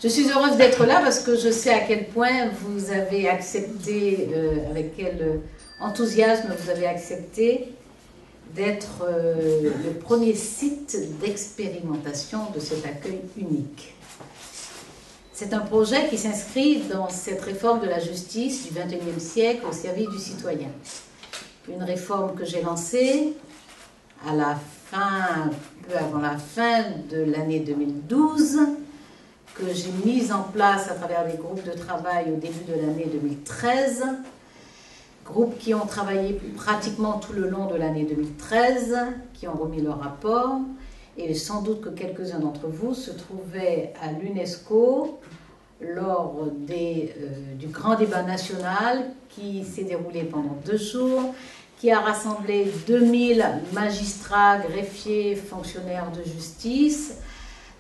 Je suis heureuse d'être là parce que je sais à quel point vous avez accepté, avec quel enthousiasme vous avez accepté d'être le premier site d'expérimentation de cet accueil unique. C'est un projet qui s'inscrit dans cette réforme de la justice du XXIe siècle au service du citoyen. Une réforme que j'ai lancée à la fin, peu avant la fin de l'année 2012, que j'ai mise en place à travers les groupes de travail au début de l'année 2013, groupes qui ont travaillé pratiquement tout le long de l'année 2013, qui ont remis leur rapport, et sans doute que quelques-uns d'entre vous se trouvaient à l'UNESCO lors du grand débat national qui s'est déroulé pendant 2 jours, qui a rassemblé 2000 magistrats, greffiers, fonctionnaires de justice,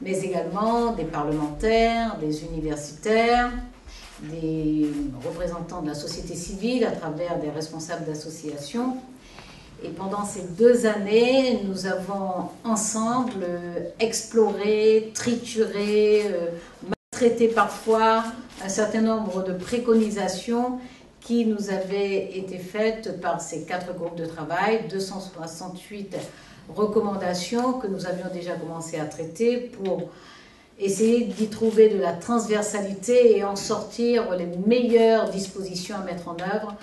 mais également des parlementaires, des universitaires, des représentants de la société civile à travers des responsables d'associations. Et pendant ces 2 années, nous avons ensemble exploré, trituré, maltraité parfois un certain nombre de préconisations qui nous avaient été faites par ces 4 groupes de travail, 268 recommandations que nous avions déjà commencé à traiter pour essayer d'y trouver de la transversalité et en sortir les meilleures dispositions à mettre en œuvre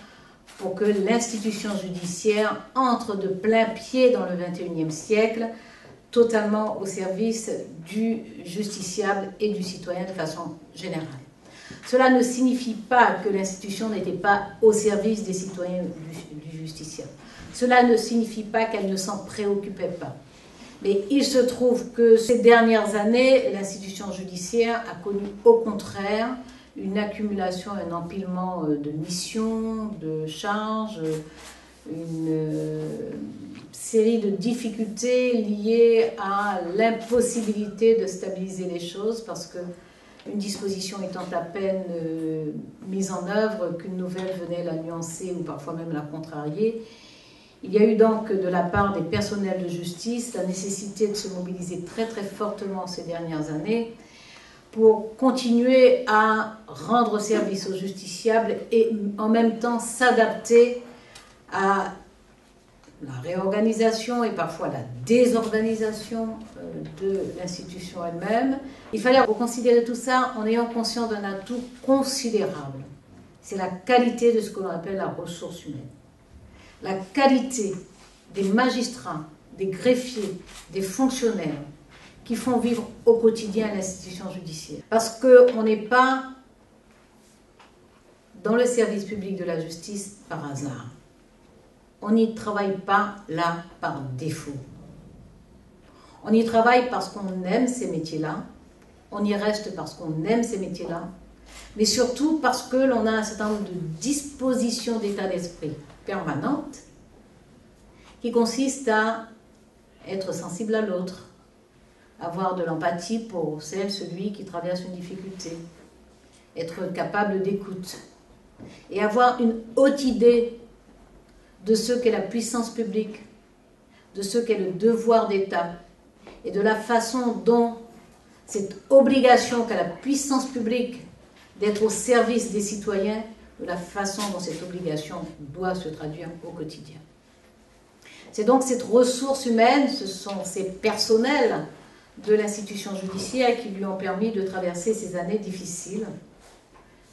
pour que l'institution judiciaire entre de plein pied dans le XXIe siècle, totalement au service du justiciable et du citoyen de façon générale. Cela ne signifie pas que l'institution n'était pas au service des citoyens du justiciable. Cela ne signifie pas qu'elle ne s'en préoccupait pas. Mais il se trouve que ces dernières années, l'institution judiciaire a connu au contraire une accumulation, un empilement de missions, de charges, une série de difficultés liées à l'impossibilité de stabiliser les choses parce que une disposition étant à peine mise en œuvre, qu'une nouvelle venait la nuancer ou parfois même la contrarier. Il y a eu donc de la part des personnels de justice la nécessité de se mobiliser très très fortement ces dernières années pour continuer à rendre service aux justiciables et en même temps s'adapter à la réorganisation et parfois la désorganisation de l'institution elle-même. Il fallait reconsidérer tout ça en ayant conscience d'un atout considérable. C'est la qualité de ce que l'on appelle la ressource humaine. La qualité des magistrats, des greffiers, des fonctionnaires qui font vivre au quotidien l'institution judiciaire. Parce qu'on n'est pas dans le service public de la justice par hasard. On n'y travaille pas là par défaut. On y travaille parce qu'on aime ces métiers-là, on y reste parce qu'on aime ces métiers-là, mais surtout parce que l'on a un certain nombre de dispositions d'état d'esprit permanentes qui consistent à être sensible à l'autre, avoir de l'empathie pour celui qui traverse une difficulté, être capable d'écoute et avoir une haute idée de ce qu'est la puissance publique, de ce qu'est le devoir d'État et de la façon dont cette obligation qu'a la puissance publique d'être au service des citoyens, de la façon dont cette obligation doit se traduire au quotidien. C'est donc cette ressource humaine, ce sont ces personnels de l'institution judiciaire qui lui ont permis de traverser ces années difficiles.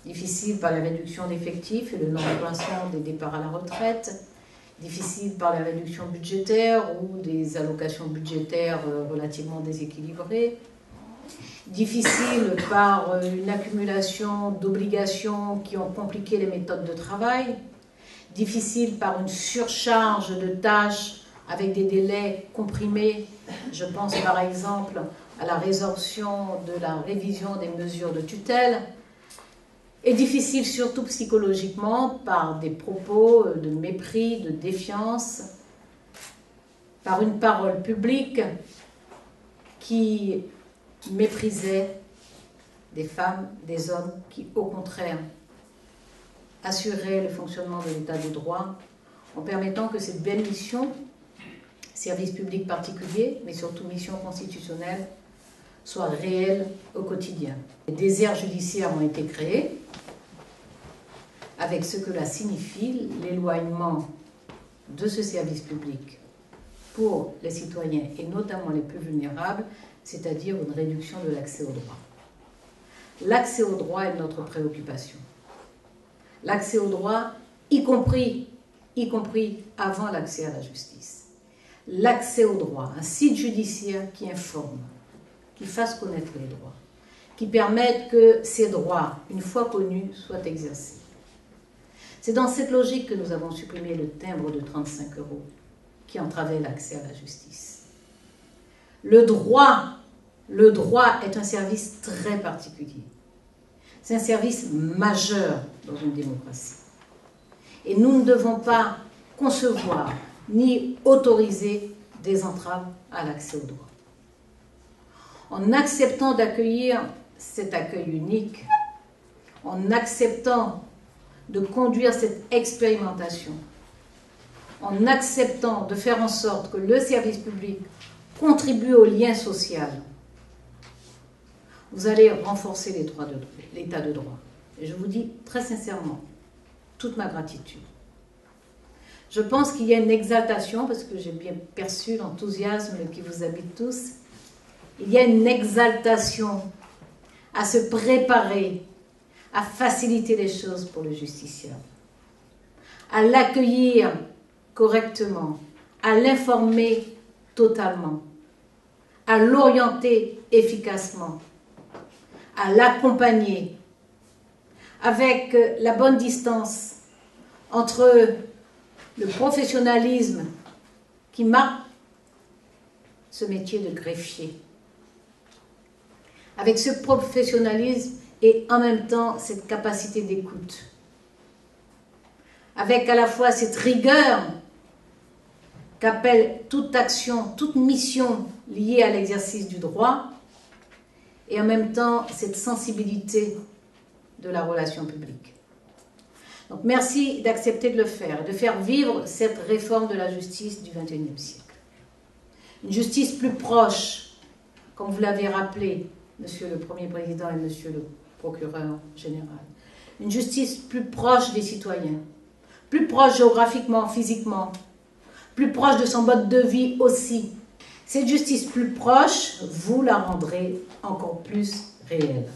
Difficiles par la réduction d'effectifs et le non-remplacement des départs à la retraite, difficiles par la réduction budgétaire ou des allocations budgétaires relativement déséquilibrées, difficiles par une accumulation d'obligations qui ont compliqué les méthodes de travail, difficiles par une surcharge de tâches avec des délais comprimés. Je pense par exemple à la résorption de la révision des mesures de tutelle, et difficile surtout psychologiquement par des propos de mépris, de défiance, par une parole publique qui méprisait des femmes, des hommes qui, au contraire, assuraient le fonctionnement de l'état de droit en permettant que cette belle mission, service public particulier, mais surtout mission constitutionnelle, soient réelles au quotidien. Des déserts judiciaires ont été créés avec ce que cela signifie, l'éloignement de ce service public pour les citoyens et notamment les plus vulnérables, c'est-à-dire une réduction de l'accès au droit. L'accès au droit est notre préoccupation. L'accès au droit, y compris avant l'accès à la justice. L'accès au droit, un site judiciaire qui informe, qui fasse connaître les droits, qui permette que ces droits, une fois connus, soient exercés. C'est dans cette logique que nous avons supprimé le timbre de 35 € qui entravait l'accès à la justice. Le droit est un service très particulier. C'est un service majeur dans une démocratie. Et nous ne devons pas concevoir ni autoriser des entraves à l'accès au droit. En acceptant d'accueillir cet accueil unique, en acceptant de conduire cette expérimentation, en acceptant de faire en sorte que le service public contribue au lien social, vous allez renforcer l'état de droit. Et je vous dis très sincèrement, toute ma gratitude. Je pense qu'il y a une exaltation, parce que j'ai bien perçu l'enthousiasme qui vous habite tous, il y a une exaltation à se préparer, à faciliter les choses pour le justiciable, à l'accueillir correctement, à l'informer totalement, à l'orienter efficacement, à l'accompagner avec la bonne distance entre le professionnalisme qui marque ce métier de greffier, avec ce professionnalisme et en même temps cette capacité d'écoute, avec à la fois cette rigueur qu'appelle toute action, toute mission liée à l'exercice du droit, et en même temps cette sensibilité de la relation publique. Donc merci d'accepter de le faire, de faire vivre cette réforme de la justice du XXIe siècle. Une justice plus proche, comme vous l'avez rappelé, Monsieur le Premier Président et Monsieur le Procureur Général. Une justice plus proche des citoyens, plus proche géographiquement, physiquement, plus proche de son mode de vie aussi. Cette justice plus proche, vous la rendrez encore plus réelle.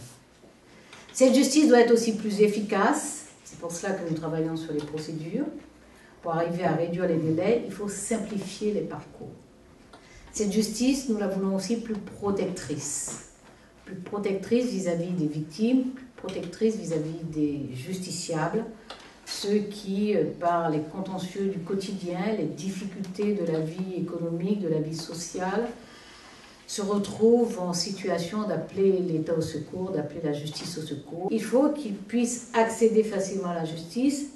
Cette justice doit être aussi plus efficace. C'est pour cela que nous travaillons sur les procédures. Pour arriver à réduire les délais, il faut simplifier les parcours. Cette justice, nous la voulons aussi plus protectrice. Plus protectrice vis-à-vis des victimes, plus protectrice vis-à-vis des justiciables, ceux qui, par les contentieux du quotidien, les difficultés de la vie économique, de la vie sociale, se retrouvent en situation d'appeler l'État au secours, d'appeler la justice au secours. Il faut qu'ils puissent accéder facilement à la justice.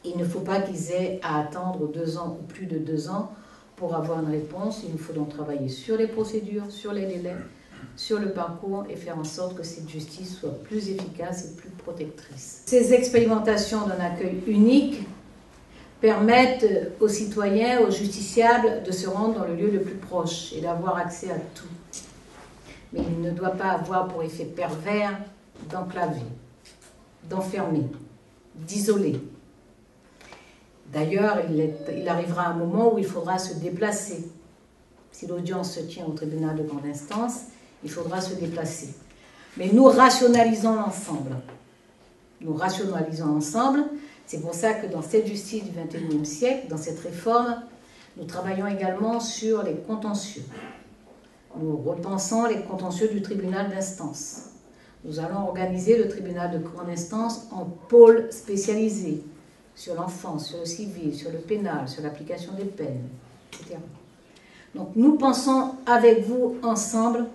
Il ne faut pas qu'ils aient à attendre 2 ans ou plus de 2 ans pour avoir une réponse. Il nous faut donc travailler sur les procédures, sur les délais, sur le parcours et faire en sorte que cette justice soit plus efficace et plus protectrice. Ces expérimentations d'un accueil unique permettent aux citoyens, aux justiciables de se rendre dans le lieu le plus proche et d'avoir accès à tout. Mais il ne doit pas avoir pour effet pervers d'enclaver, d'enfermer, d'isoler. D'ailleurs, il arrivera un moment où il faudra se déplacer. Si l'audience se tient au tribunal de grande instance, il faudra se déplacer. Mais nous rationalisons l'ensemble. Nous rationalisons l'ensemble. C'est pour ça que dans cette justice du XXIe siècle, dans cette réforme, nous travaillons également sur les contentieux. Nous repensons les contentieux du tribunal d'instance. Nous allons organiser le tribunal de grande instance en pôles spécialisés sur l'enfance, sur le civil, sur le pénal, sur l'application des peines, etc. Donc nous pensons avec vous ensemble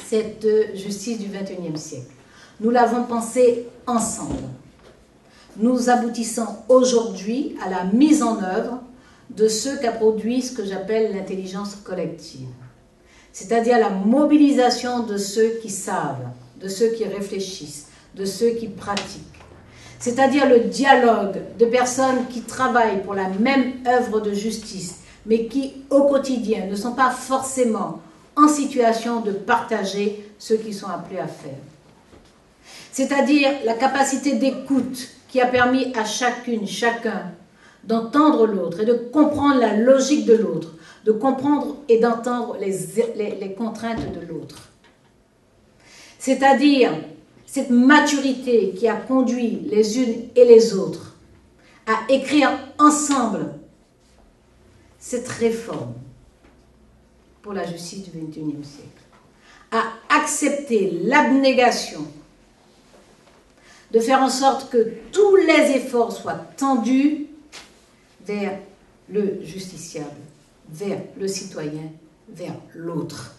cette justice du XXIe siècle. Nous l'avons pensée ensemble. Nous aboutissons aujourd'hui à la mise en œuvre de ce qu'a produit ce que j'appelle l'intelligence collective. C'est-à-dire la mobilisation de ceux qui savent, de ceux qui réfléchissent, de ceux qui pratiquent. C'est-à-dire le dialogue de personnes qui travaillent pour la même œuvre de justice, mais qui, au quotidien, ne sont pas forcément en situation de partager ce qu'ils sont appelés à faire. C'est-à-dire la capacité d'écoute qui a permis à chacune, chacun d'entendre l'autre et de comprendre la logique de l'autre, de comprendre et d'entendre les contraintes de l'autre. C'est-à-dire cette maturité qui a conduit les unes et les autres à écrire ensemble cette réforme pour la justice du XXIe siècle, à accepter l'abnégation, de faire en sorte que tous les efforts soient tendus vers le justiciable, vers le citoyen, vers l'autre.